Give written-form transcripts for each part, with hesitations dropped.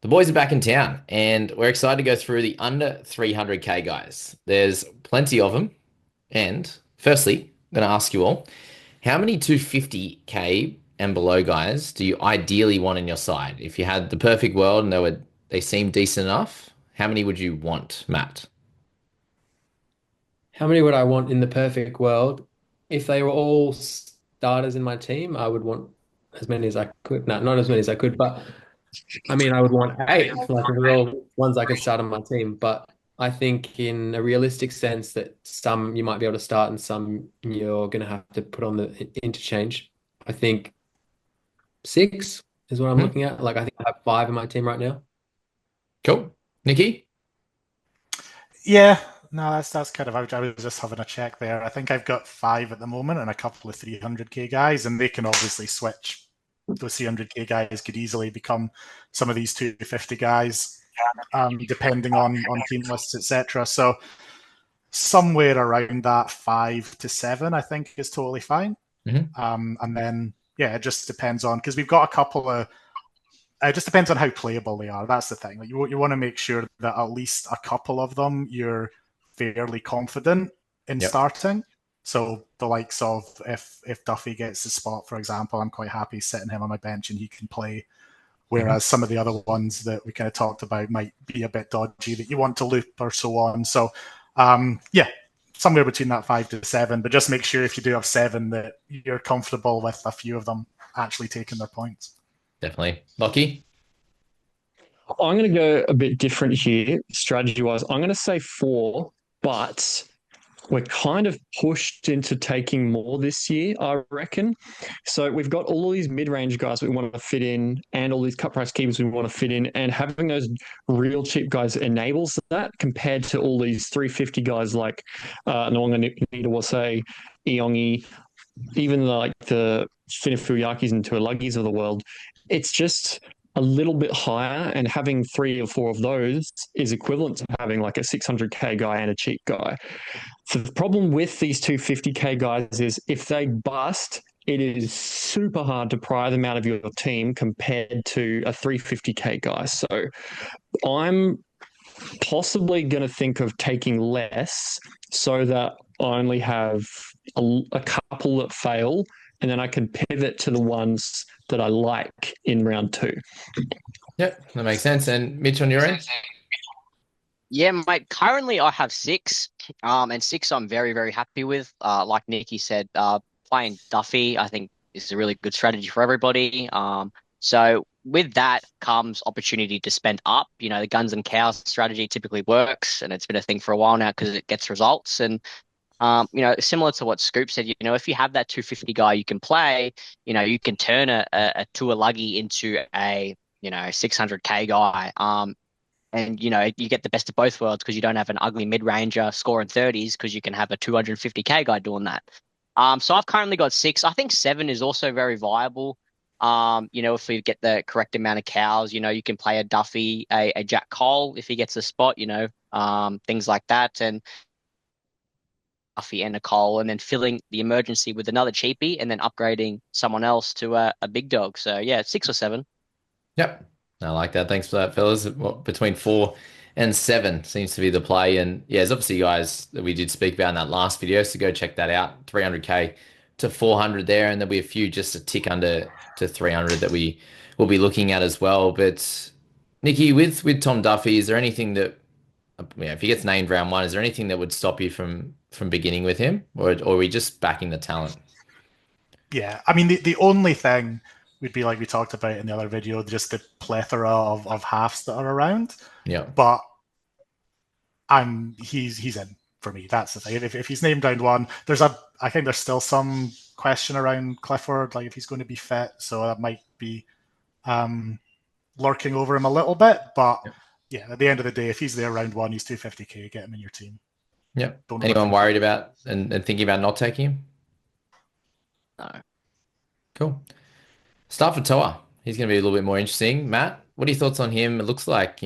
The boys are back in town, and we're excited to go through the under 300k guys. There's plenty of them. And firstly, I'm going to ask you all, how many 250k and below guys do you ideally want in your side? If you had the perfect world and they seem decent enough, how many would you want, Matt? How many would I want in the perfect world? If they were all starters in my team, I would want as many as I could. No, not as many as I could, but I mean, I would want eight, like if they're all ones I could start on my team. But I think in a realistic sense that some you might be able to start and some you're going to have to put on the interchange. I think six is what I'm Hmm? looking at. Like I think I have five in my team right now. Cool. Nikki? Yeah, no, that's kind of. I was just having a check there. I think I've got five at the moment and a couple of 300k guys, and they can obviously switch. Those 300k guys could easily become some of these 250 guys, depending on team lists, etc. So somewhere around that 5 to 7, I think, is totally fine. Hmm. And then yeah, it just depends on because we've got a couple of it just depends on how playable they are. That's the thing. Like you want to make sure that at least a couple of them you're fairly confident in Yep. starting. So the likes of if Duffy gets the spot, for example, I'm quite happy setting him on my bench and he can play. Hmm. Whereas some of the other ones that we kind of talked about might be a bit dodgy that you want to loop or so on. So yeah, somewhere between that 5 to 7. But just make sure if you do have seven that you're comfortable with a few of them actually taking their points. Definitely. Lucky? I'm going to go a bit different here, strategy wise. I'm going to say four, but we're kind of pushed into taking more this year, I reckon. So we've got all these mid-range guys we want to fit in, and all these cut price keepers we want to fit in, and having those real cheap guys enables that compared to all these 350 guys like Nwanga Nitawase, Iongi, even like the Finifuyakis and Tuolagis of the world. It's just a little bit higher, and having three or four of those is equivalent to having like a 600k guy and a cheap guy. The problem with these 250k guys is if they bust, it is super hard to pry them out of your team compared to a 350k guy. So I'm possibly going to think of taking less so that I only have a couple that fail, and then I can pivot to the ones that I like in round two. Yep, that makes sense. And Mitch, on your end? Yeah, mate. Currently, I have six, and six I'm very, very happy with. Like Nikki said, playing Duffy, I think is a really good strategy for everybody. So with that comes opportunity to spend up. You know, the guns and cows strategy typically works, and it's been a thing for a while now because it gets results. And similar to what Scoop said, if you have that 250 guy you can play, you can turn a Tuolagi into a 600k guy. And you get the best of both worlds because you don't have an ugly mid-ranger scoring 30s because you can have a 250k guy doing that. So I've currently got six. I think seven is also very viable. If we get the correct amount of cows, you can play a Duffy, a Jack Cole if he gets the spot, things like that. And Duffy and a Cole, and then filling the emergency with another cheapie and then upgrading someone else to a big dog. So yeah, six or seven. Yep. I like that. Thanks for that, fellas. Between 4 and 7 seems to be the play. And yeah, there's obviously guys that we did speak about in that last video. So go check that out. 300k to 400 there. And there'll be a few just a tick under to 300 that we will be looking at as well. But Nikki, with Tom Duffy, is there anything that, if he gets named round one, is there anything that would stop you from beginning with him? Or are we just backing the talent? Yeah, I mean the only thing would be like we talked about in the other video, just the plethora of halves that are around. Yeah. But he's in for me. That's the thing. If he's named round one, I think there's still some question around Clifford, like if he's going to be fit, so that might be lurking over him a little bit. But yeah, at the end of the day, if he's there round one, he's 250k. Get him in your team. Yep. Don't Anyone overthink it. worried about and thinking about not taking him? No. Cool. Starford Toa. He's going to be a little bit more interesting. Matt, what are your thoughts on him? It looks like,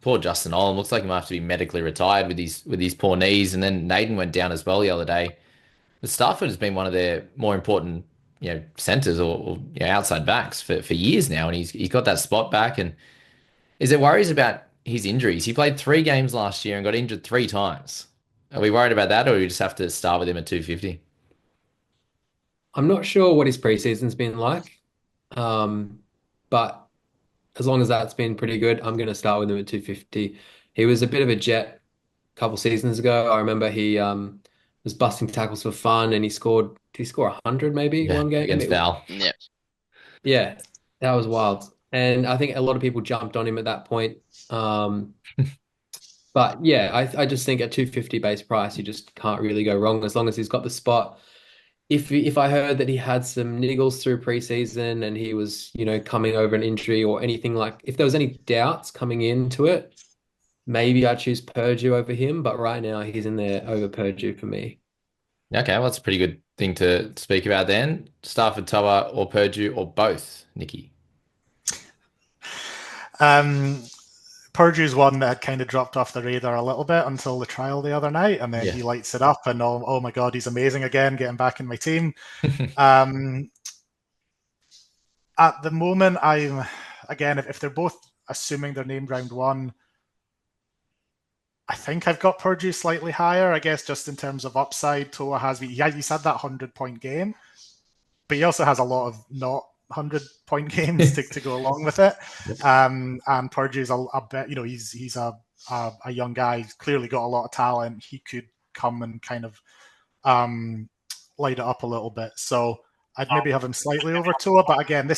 poor Justin Olam looks like he might have to be medically retired with his poor knees. And then Naden went down as well the other day. But Starford has been one of their more important, centers or outside backs for years now. And he's got that spot back. And Is there worries about his injuries? He played 3 games last year and got injured 3 times. Are we worried about that, or do we just have to start with him at 250? I'm not sure what his preseason's been like, um, but as long as that's been pretty good, I'm going to start with him at 250. He was a bit of a jet a couple seasons ago. I remember he was busting tackles for fun, and did he score 100 maybe Yeah, one game? against Val. Yeah. Yeah, that was wild. And I think a lot of people jumped on him at that point. Um, but yeah, I just think at 250 base price, you just can't really go wrong as long as he's got the spot. If I heard that he had some niggles through preseason and he was, coming over an injury or anything, like if there was any doubts coming into it, maybe I'd choose Purdue over him. But right now he's in there over Purdue for me. Okay, well, that's a pretty good thing to speak about then. Starford Toa or Purdue or both, Nikki. Um, Purdue's one that had kind of dropped off the radar a little bit until the trial the other night, and then Yeah. he lights it up, and oh my god, he's amazing again, getting back in my team. Um, at the moment, again, if they're both assuming they're named round one, I think I've got Purdue slightly higher. I guess just in terms of upside, Toa he's had that 100-point game, but he also has a lot of not 100-point games to go along with it. And Purdue's a bit, he's a young guy. He's clearly got a lot of talent. He could come and kind of light it up a little bit. So I'd maybe have him slightly over Toa. But again,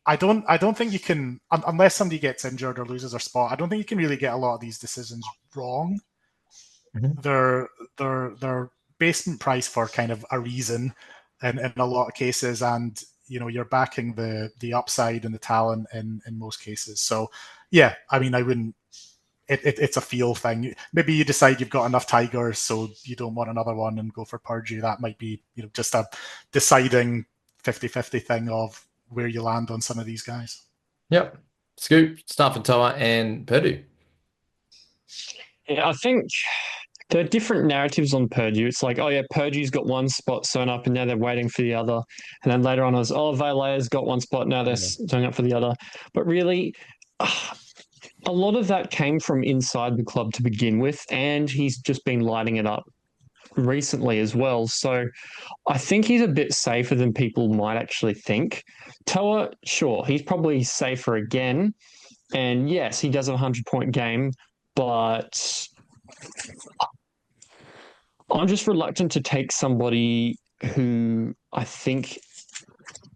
I don't think you can, unless somebody gets injured or loses their spot, I don't think you can really get a lot of these decisions wrong. Mhm. They're basement price for kind of a reason in a lot of cases, and you're backing the upside and the talent in most cases. So yeah, I mean, I wouldn't. It's a feel thing. Maybe you decide you've got enough Tigers, so you don't want another one and go for Purdue. That might be just a deciding 50-50 thing of where you land on some of these guys. Yep. Scoop, Starford Toa and Purdue. Yeah, I think there are different narratives on Purdue. It's like, oh yeah, Purdue's got one spot sewn up and now they're waiting for the other. And then later on it was, oh, Valea's got one spot, now they're sewn up for the other. But really, a lot of that came from inside the club to begin with, and he's just been lighting it up recently as well. So I think he's a bit safer than people might actually think. Toa, sure, he's probably safer again. And yes, he does a 100-point game, but I'm just reluctant to take somebody who I think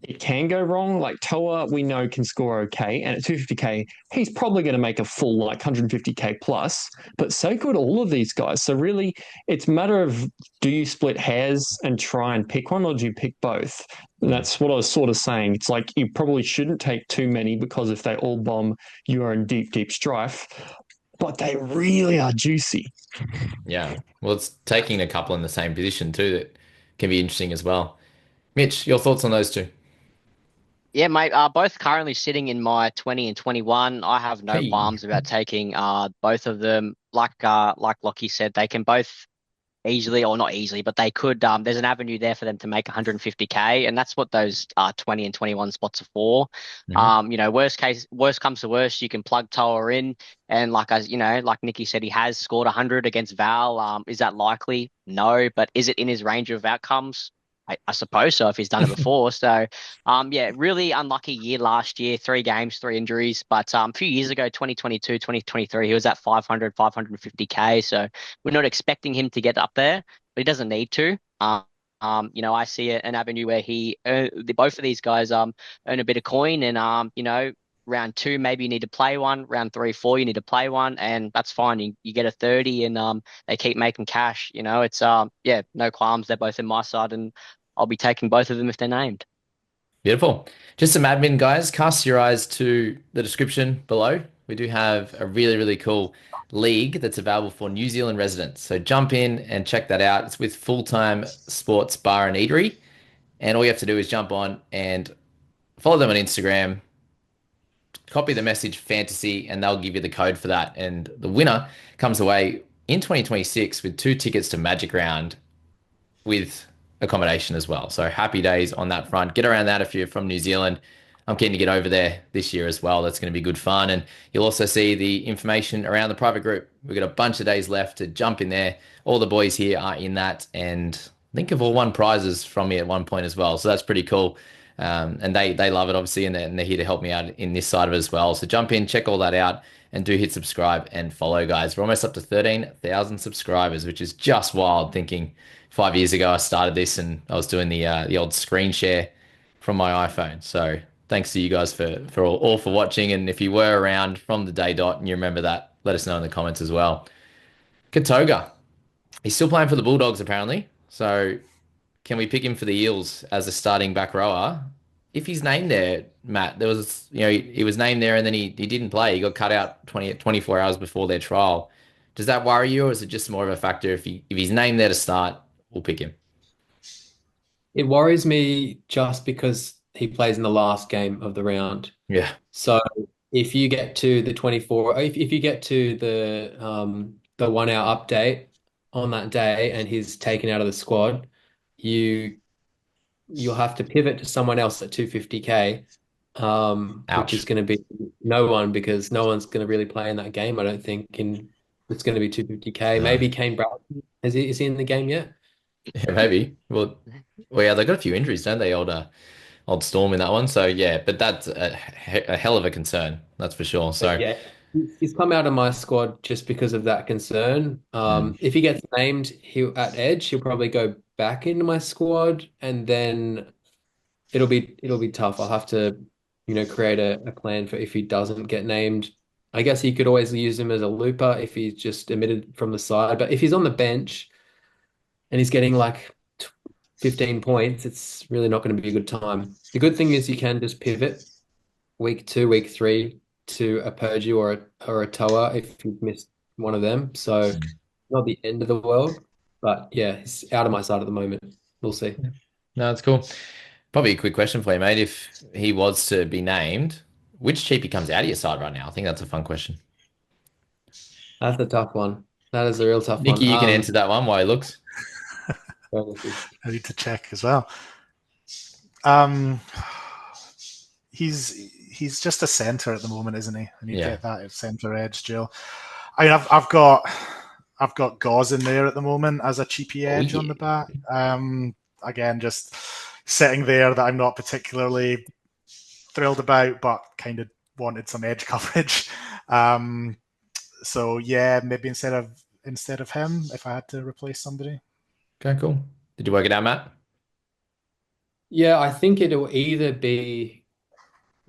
it can go wrong. Like Toa, we know can score okay, and at 250k, he's probably going to make a full like 150k plus. But so could all of these guys. So really, it's a matter of do you split hairs and try and pick one, or do you pick both? And that's what I was sort of saying. It's like you probably shouldn't take too many because if they all bomb, you are in deep, deep strife. But they really are juicy. Yeah. Well, it's taking a couple in the same position too that can be interesting as well. Mitch, your thoughts on those two? Yeah, mate. Both currently sitting in my 20 and 21. I have no Hey. qualms about taking both of them. Like Lockie said, they can both easily, or not easily, but they could. There's an avenue there for them to make 150k, and that's what those 20 and 21 spots are for. Mhm. Worst comes to worst, you can plug Toa in, and like Nikki said, he has scored 100 against Val. Is that likely? No, but is it in his range of outcomes? I suppose so if he's done it before. So, yeah, really unlucky year last year, 3 games, 3 injuries. But a few years ago, 2022, 2023, he was at 500, 550k. So we're not expecting him to get up there, but he doesn't need to. I see an avenue where both of these guys earn a bit of coin, and round 2 maybe you need to play one, round 3, 4 you need to play one, and that's fine. You get a 30, and they keep making cash. It's yeah, no qualms. They're both in my side, and I'll be taking both of them if they're named. Beautiful. Just some admin, guys. Cast your eyes to the description below. We do have a really, really cool league that's available for New Zealand residents. So jump in and check that out. It's with full-time sports bar and eatery. And all you have to do is jump on and follow them on Instagram, copy the message fantasy, and they'll give you the code for that. And the winner comes away in 2026 with 2 tickets to Magic Round with accommodation as well. So happy days on that front. Get around that if you're from New Zealand. I'm keen to get over there this year as well. That's going to be good fun. And you'll also see the information around the private group. We've got a bunch of days left to jump in there. All the boys here are in that. And I think have all won prizes from me at one point as well. So that's pretty cool. And they love it, obviously, and they're here to help me out in this side of it as well. So jump in, check all that out, and do hit subscribe and follow, guys. We're almost up to 13,000 subscribers, which is just wild thinking 5 years ago I started this and I was doing the old screen share from my iPhone. So thanks to you guys for all for watching. And if you were around from the day dot and you remember that, let us know in the comments as well. Koga, he's still playing for the Bulldogs apparently. So can we pick him for the Eels as a starting back rower? If he's named there, Matt, there was, he was named there and then he didn't play. He got cut out 24 hours before their trial. Does that worry you, or is it just more of a factor if he's named there to start, we'll pick him? It worries me just because he plays in the last game of the round. Yeah. So if you get to the 24, if you get to the 1 hour update on that day and he's taken out of the squad, you'll have to pivot to someone else at 250k, which is Ouch. going to be no one because no one's going to really play in that game. I don't think it's going to be 250k. No. Maybe Kane Bradley is he in the game yet? Yeah, maybe. Well, yeah, they got a few injuries, don't they? Old Storm in that one. So yeah, but that's a hell of a concern. That's for sure. But So yeah, he's come out of my squad just because of that concern. mm, If he gets named, he'll at edge, he'll probably go back into my squad, and then it'll be tough. I'll have to, create a plan for if he doesn't get named. I guess you could always use him as a looper if he's just emitted from the side. But if he's on the bench and he's getting like 15 points, it's really not going to be a good time. The good thing is you can just pivot week 2, week 3 to a Purdue or a Toa if you've missed one of them. So mm. not the end of the world, but yeah, it's out of my side at the moment. We'll see. No, that's cool. Probably a quick question for you, mate. If he was to be named, which cheapie comes out of your side right now? I think that's a fun question. That's a tough one. That is a real tough Nikki, one. you can answer that one while he looks. I need to check as well. Um, he's just a centre at the moment, isn't he? And you Yeah. get that at centre edge, Jill. I mean, I've got Gauze in there at the moment as a cheapy edge yeah. on the back. Again, just sitting there that I'm not particularly thrilled about, but kind of wanted some edge coverage. So yeah, maybe instead of him, if I had to replace somebody. Okay, cool. Did you work it out, Matt? Yeah, I think it'll either be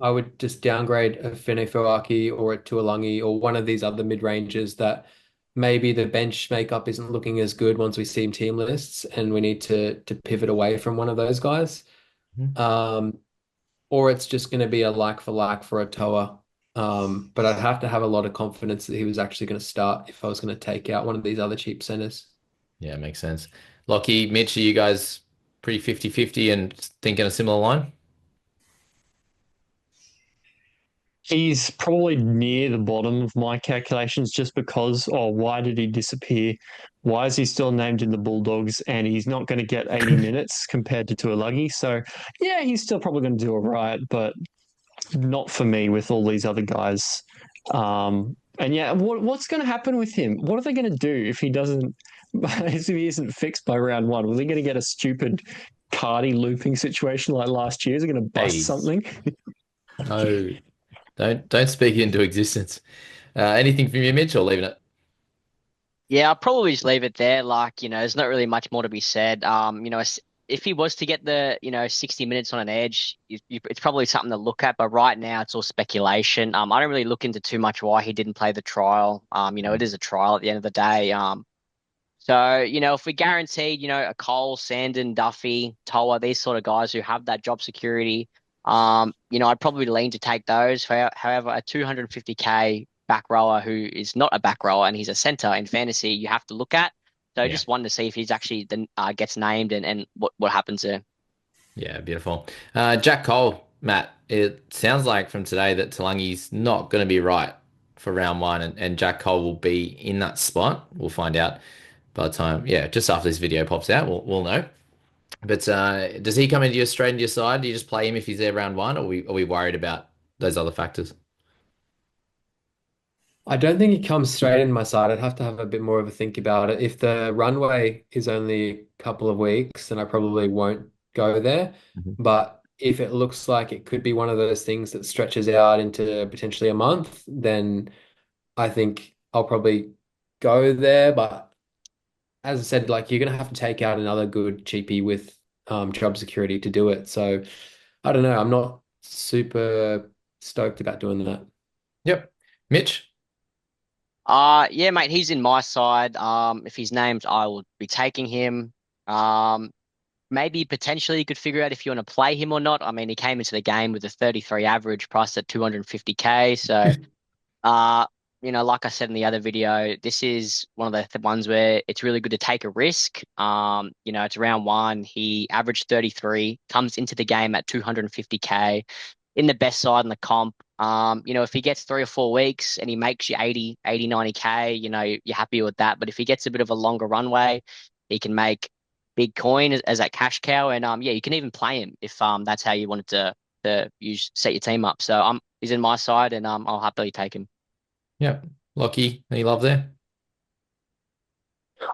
I would just downgrade a Fene or a Tuolangi or one of these other mid-rangers that maybe the bench makeup isn't looking as good once we see team lists and we need to pivot away from one of those guys. Mhm. Or it's just going to be a like for like for a Toa. But I'd have to have a lot of confidence that he was actually going to start if I was going to take out one of these other cheap centers. Yeah, makes sense. Lockie, Mitch, are you guys pretty 50-50 and thinking a similar line? He's probably near the bottom of my calculations just because, why did he disappear? Why is he still named in the Bulldogs and he's not going to get 80 minutes compared to Tuolagi? So, yeah, he's still probably going to do all right, but not for me with all these other guys. And yeah, what's going to happen with him? What are they going to do if he doesn't, if he isn't fixed by round one? Are they going to get a stupid Cardi looping situation like last year? Is it going to bust Hey, something? no, don't speak it into existence. Anything from you, Mitch, or leaving it? Yeah, I'll probably just leave it there. Like, there's not really much more to be said. If he was to get the, 60 minutes on an edge, it's probably something to look at. But right now, it's all speculation. I don't really look into too much why he didn't play the trial. It is a trial at the end of the day. So, if we guaranteed, a Cole, Sandon, Duffy, Toa, these sort of guys who have that job security, I'd probably lean to take those. However, a 250k back rower who is not a back rower and he's a center in fantasy, you have to look at. So I Yeah. just wanted to see if he's actually gets named and what happens there. Yeah, beautiful. Jack Cole, Matt, it sounds like from today that Talangi's not going to be right for round one, and Jack Cole will be in that spot. We'll find out by the time, yeah, just after this video pops out, we'll know. But does he come into your straight into your side? Do you just play him if he's there round one, or are we worried about those other factors? I don't think he comes straight in my side. I'd have to have a bit more of a think about it. If the runway is only a couple of weeks, then I probably won't go there. Mhm. But if it looks like it could be one of those things that stretches out into potentially a month, then I think I'll probably go there. But as I said, like you're gonna have to take out another good cheapie with job security to do it. So I don't know. I'm not super stoked about doing that. Yep. Mitch? Yeah, mate, he's in my side. If he's named, I will be taking him. Um, Maybe potentially you could figure out if you want to play him or not. I mean, he came into the game with a 33 average price at 250K. So, uh, like I said in the other video, this is one of the ones where it's really good to take a risk. It's round one. He averaged 33, comes into the game at 250K in the best side in the comp. If he gets 3 or 4 weeks and he makes you 90K, you're happy with that. But if he gets a bit of a longer runway, he can make big coin as that cash cow. And yeah, you can even play him if that's how you wanted to use set your team up. So he's in my side and I'll happily take him. Yep. Lockie, any love there?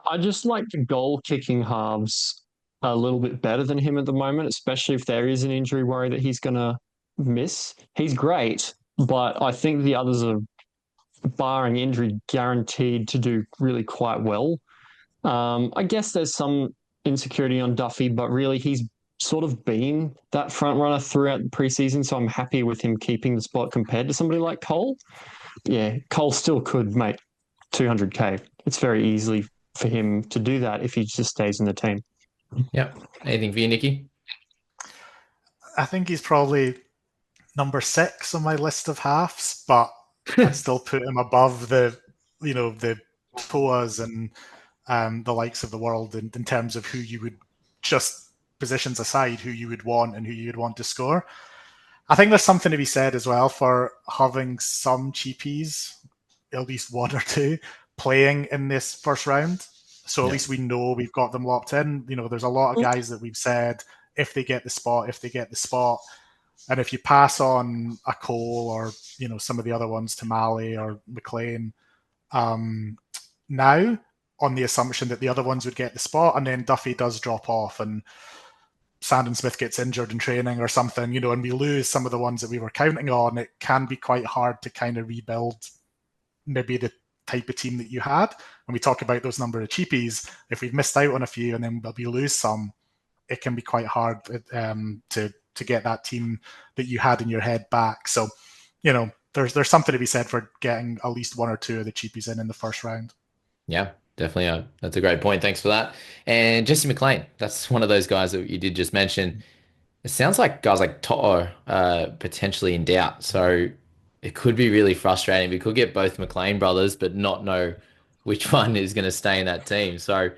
I just like the goal kicking halves a little bit better than him at the moment, especially if there is an injury worry that he's going to miss. He's great, but I think the others are, barring injury, guaranteed to do really quite well. I guess there's some insecurity on Duffy, but really he's sort of been that front runner throughout the preseason, so I'm happy with him keeping the spot compared to somebody like Cole. Yeah, Cole still could make 200K. It's very easily for him to do that if he just stays in the team. Yep. Anything for you, Nikki? I think he's probably number 6 on my list of halves, but I'd still put him above the Toas and the likes of the world in terms of who you would, just positions aside, who you would want and who you would want to score. I think there's something to be said as well for having some cheapies, at least one or two, playing in this first round. So at least we know we've got them locked in. There's a lot of guys that we've said if they get the spot, if they get the spot. And if you pass on a Cole or some of the other ones to Malley or Mclean now, on the assumption that the other ones would get the spot, and then Duffy does drop off and Sandon Smith gets injured in training or something, and we lose some of the ones that we were counting on, it can be quite hard to kind of rebuild maybe the type of team that you had. When we talk about those number of cheapies, if we've missed out on a few and then we lose some, it can be quite hard to get that team that you had in your head back. So, there's something to be said for getting at least one or two of the cheapies in the first round. Yeah, definitely. That's a great point. Thanks for that. And Jesse McLean, that's one of those guys that you did just mention. It sounds like guys like Toa potentially in doubt. So it could be really frustrating. We could get both McLean brothers, but not know which one is going to stay in that team. So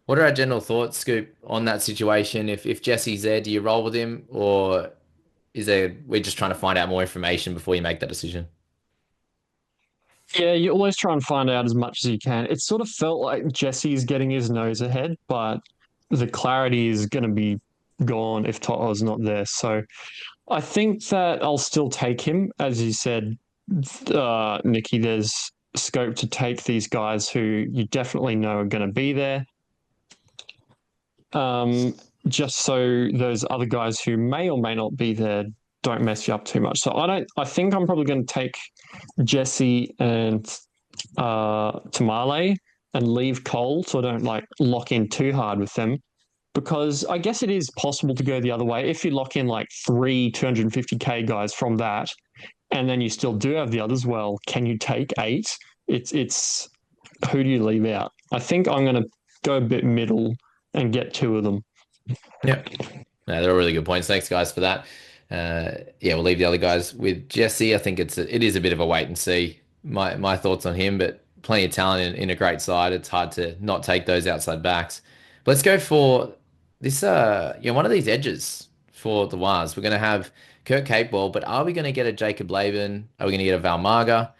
what are our general thoughts, Scoop, on that situation? If Jesse's there, do you roll with him, or we're just trying to find out more information before you make that decision? Yeah, you always try and find out as much as you can. It sort of felt like Jesse's getting his nose ahead, but the clarity is going to be gone if Toto's not there. So I think that I'll still take him. As you said, Nikki, there's scope to take these guys who you definitely know are going to be there. Just so those other guys who may or may not be there don't mess you up too much. So I think I'm probably going to take Jesse and Tamale and leave Cole so I don't lock in too hard with them. Because I guess it is possible to go the other way. If you lock in like 250K guys from that, and then you still do have the others, well, can you take 8? It's who do you leave out? I think I'm going to go a bit middle and get 2 of them. Yeah. No, they're all really good points. Thanks, guys, for that. Yeah, we'll leave the other guys with Jesse. I think it is a bit of a wait and see. My thoughts on him, but plenty of talent in a great side. It's hard to not take those outside backs. But let's go for this. One of these edges for the Waz. We're going to have Kurt Capewell, but are we going to get a Jacob Laban? Are we going to get a Valmarga?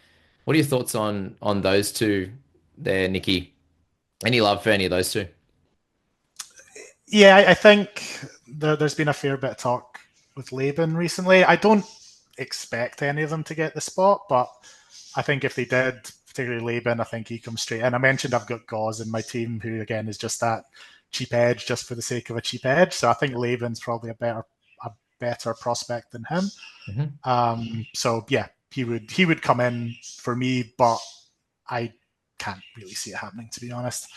What are your thoughts on those two there, Nikki? Any love for any of those two? Yeah, I think there's been a fair bit of talk with Laban recently. I don't expect any of them to get the spot, but I think if they did, particularly Laban, I think he comes straight in. I mentioned I've got Gauze in my team, who again is just that cheap edge, just for the sake of a cheap edge. So I think Laban's probably a better prospect than him. So yeah, he would come in for me, but I can't really see it happening, to be honest.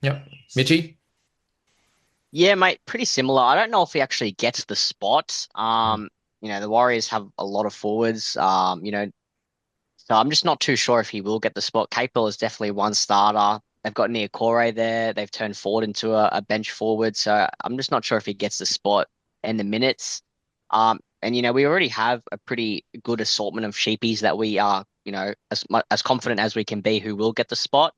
Yep. Mitchy? Yeah, mate, pretty similar. I don't know if he actually gets the spot. The Warriors have a lot of forwards. So I'm just not too sure if he will get the spot. Capel is definitely one starter. They've got Niokore there. They've turned Ford into a bench forward. So I'm just not sure if he gets the spot and the minutes. We already have a pretty good assortment of sheepies that we are, as confident as we can be who will get the spot.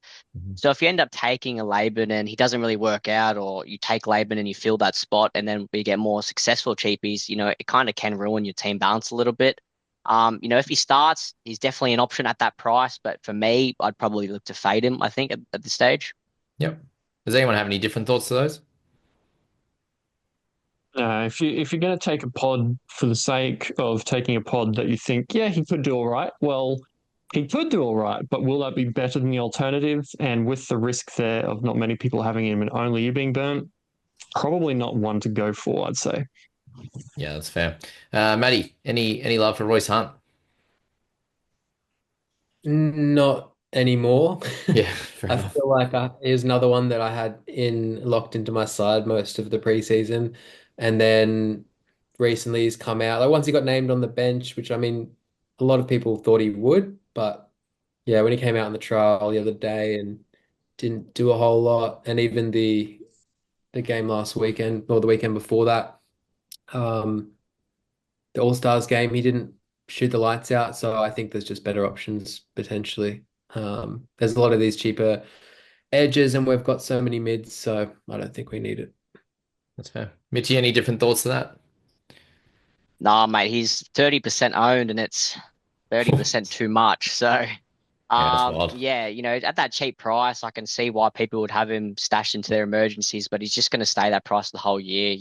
So if you end up taking a Laban and he doesn't really work out, or you take Laban and you fill that spot, and then we get more successful cheapies, it kind of can ruin your team balance a little bit. If he starts, he's definitely an option at that price. But for me, I'd probably look to fade him, I think, at this stage. Yep. Does anyone have any different thoughts to those? If you're going to take a pod for the sake of taking a pod that you think, yeah, he could do all right, well, he could do all right, but will that be better than the alternative? And with the risk there of not many people having him and only you being burnt, probably not one to go for, I'd say. Yeah, that's fair. Maddie, any love for Royce Hunt? Not anymore. Yeah, fair I enough. feel like here's another one that I had locked into my side most of the preseason, and then recently he's come out. Like once he got named on the bench, which I mean, a lot of people thought he would, but yeah, when he came out on the trial the other day and didn't do a whole lot, and even the game last weekend or the weekend before that, um, the All-Stars game, he didn't shoot the lights out. So I think there's just better options potentially. There's a lot of these cheaper edges, and we've got so many mids, so I don't think we need it. That's fair. Mitchy, any different thoughts to that? Nah, mate, he's 30% owned and it's 30% too much. So, Yeah, that's wild. yeah, at that cheap price, I can see why people would have him stashed into their emergencies, but he's just going to stay that price the whole year.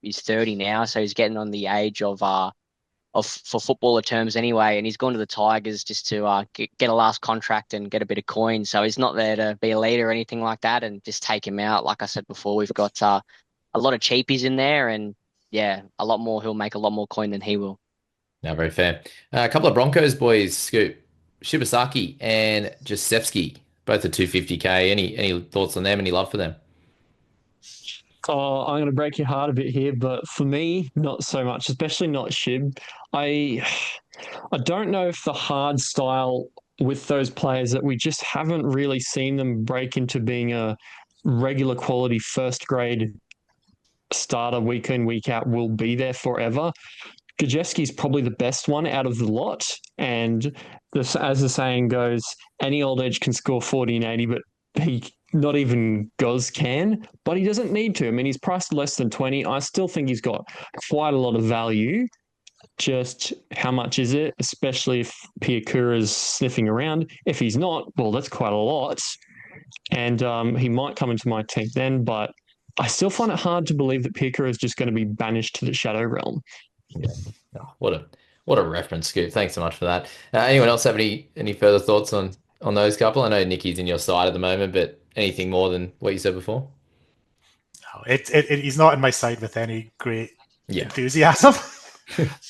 He's 30 now, so he's getting on the age of for footballer terms anyway, and he's gone to the Tigers just to get a last contract and get a bit of coin. So he's not there to be a leader or anything like that, and just take him out. Like I said before, we've got a lot of cheapies in there, and yeah, a lot more. He'll make a lot more coin than he will. No, very fair. A couple of Broncos boys, Scoop. Shibasaki and Josefsky, both at 250k. Any thoughts on them? Any love for them? Oh, I'm going to break your heart a bit here, but for me, not so much, especially not Shib. I I don't know if the hard style with those players that we just haven't really seen them break into being a regular quality first grade starter week in, week out will be there forever. Gajewski's probably the best one out of the lot. And as the saying goes, any old edge can score 40 and 80, but he not even Goz can, but he doesn't need to. I mean, he's priced less than 20. I still think he's got quite a lot of value. Just how much is it, especially if Piakura's sniffing around? If he's not, well, that's quite a lot. And he might come into my team then, but I still find it hard to believe that Piakura is just going to be banished to the Shadow Realm. Yeah. Oh, what a reference, Scoop. Thanks so much for that. Anyone else have any further thoughts on those couple? I know Nikki's in your side at the moment, but anything more than what you said before? No, he's not in my side with any great Yeah, enthusiasm.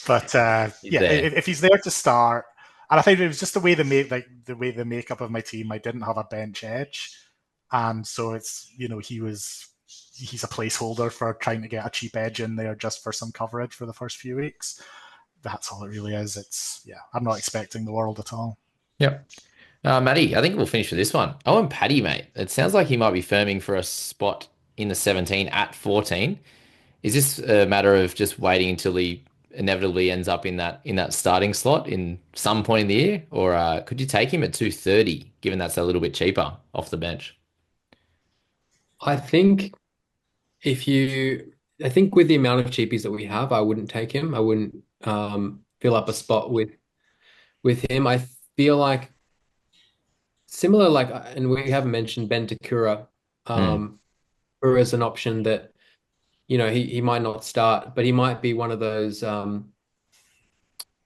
But he's yeah, there. if he's there to start, and I think it was just the way the makeup of my team. I didn't have a bench edge, and so it's he's a placeholder for trying to get a cheap edge in there just for some coverage for the first few weeks. That's all it really is. I'm not expecting the world at all. Yep. Matty, I think we'll finish with this one. Oh, and Paddy, mate. It sounds like he might be firming for a spot in the 17 at 14. Is this a matter of just waiting until he inevitably ends up in that starting slot in some point in the year, or could you take him at 230, given that's a little bit cheaper off the bench? I think I think with the amount of cheapies that we have, I wouldn't take him. I wouldn't fill up a spot with him. I feel like similar, like, and we haven't mentioned Ben Takura. Hmm. as an option that, he might not start, but he might be one of those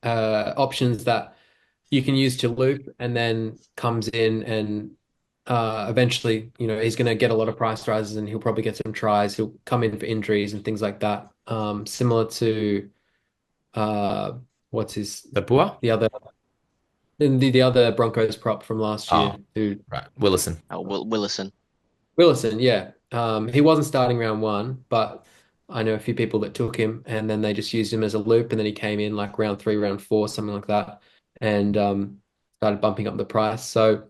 options that you can use to loop and then comes in and eventually, he's going to get a lot of price rises and he'll probably get some tries. He'll come in for injuries and things like that. Similar to what's his The Pua? the other Broncos prop from last year, Oh, who right. Willison. Oh, Willison. Willison, yeah. He wasn't starting round one, but I know a few people that took him and then they just used him as a loop and then he came in like round three, round four, something like that, and started bumping up the price. So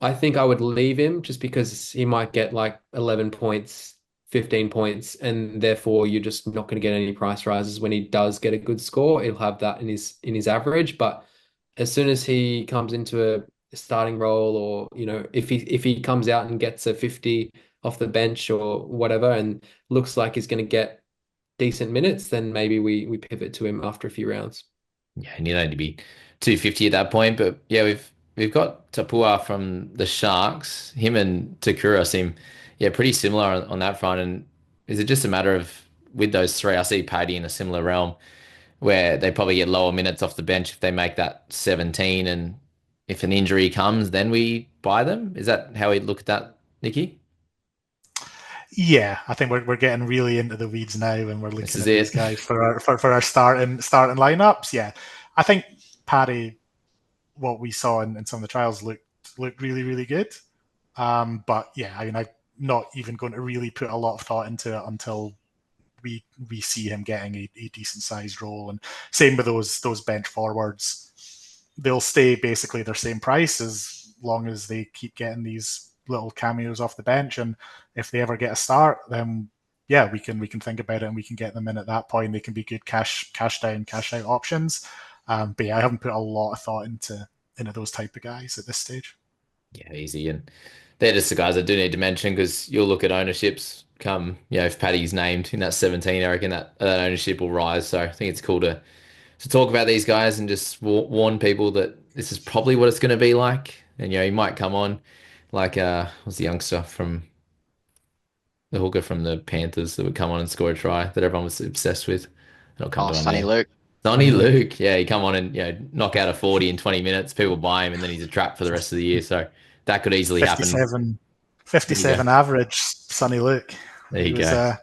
I think I would leave him just because he might get like 11 points, 15 points, and therefore you're just not going to get any price rises. When he does get a good score, he'll have that in his average. But as soon as he comes into a starting role, or if he comes out and gets a 50 off the bench or whatever, and looks like he's going to get decent minutes, then maybe we pivot to him after a few rounds. Yeah, and you need to be 250 at that point. But yeah, we've got Tapua from the Sharks. Him and Takura seem pretty similar on that front. And is it just a matter of with those three, I see Paddy in a similar realm where they probably get lower minutes off the bench if they make that 17, and if an injury comes, then we buy them. Is that how we look at that, Nikki? Yeah, I think we're getting really into the weeds now, and we're This looking is at these it. guys for our starting lineups. Yeah, I think Paddy, what we saw in some of the trials, looked really really good. But yeah, I mean, I'm not even going to really put a lot of thought into it until we see him getting a decent sized role. And same with those bench forwards. They'll stay basically their same price as long as they keep getting these little cameos off the bench. And if they ever get a start, then yeah, we can think about it and we can get them in at that point. They can be good cash down, cash out options. But yeah, I haven't put a lot of thought into those type of guys at this stage. Yeah, easy. And they're just the guys I do need to mention because you'll look at ownerships come, if Paddy's named in that 17, I reckon that ownership will rise. So I think it's cool to talk about these guys and just warn people that this is probably what it's going to be like. And, he might come on like, what's the youngster from the hooker from the Panthers that would come on and score a try that everyone was obsessed with. It'll come Oh, to my Sonny name. Luke. Sonny Luke. Yeah, he come on and, knock out a 40 in 20 minutes. People buy him and then he's a trap for the rest of the year. So that could easily happen. 57 average, Sonny Luke. There He you was go.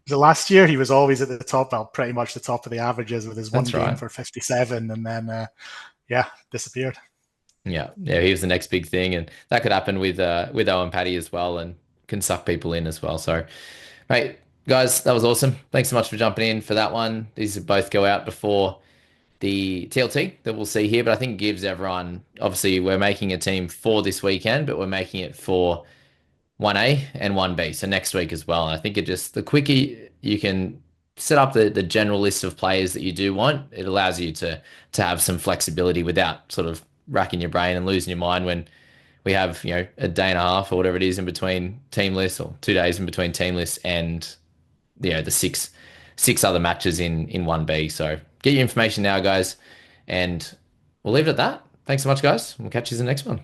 the last year he was always at the top, well, pretty much the top of the averages with his one That's game right. for 57, and then disappeared. Yeah, he was the next big thing, and that could happen with Owen Paddy as well, and can suck people in as well. So, mate, guys, that was awesome. Thanks so much for jumping in for that one. These both go out before the TLT that we'll see here, but I think it gives everyone. Obviously, we're making a team for this weekend, but we're making it for 1A and 1B, so next week as well. And I think the quicker you can set up the general list of players that you do want, it allows you to have some flexibility without sort of racking your brain and losing your mind when we have, a day and a half or whatever it is in between team lists, or 2 days in between team lists, and the six other matches in 1B. So get your information now, guys, and we'll leave it at that. Thanks so much, guys. We'll catch you in the next one.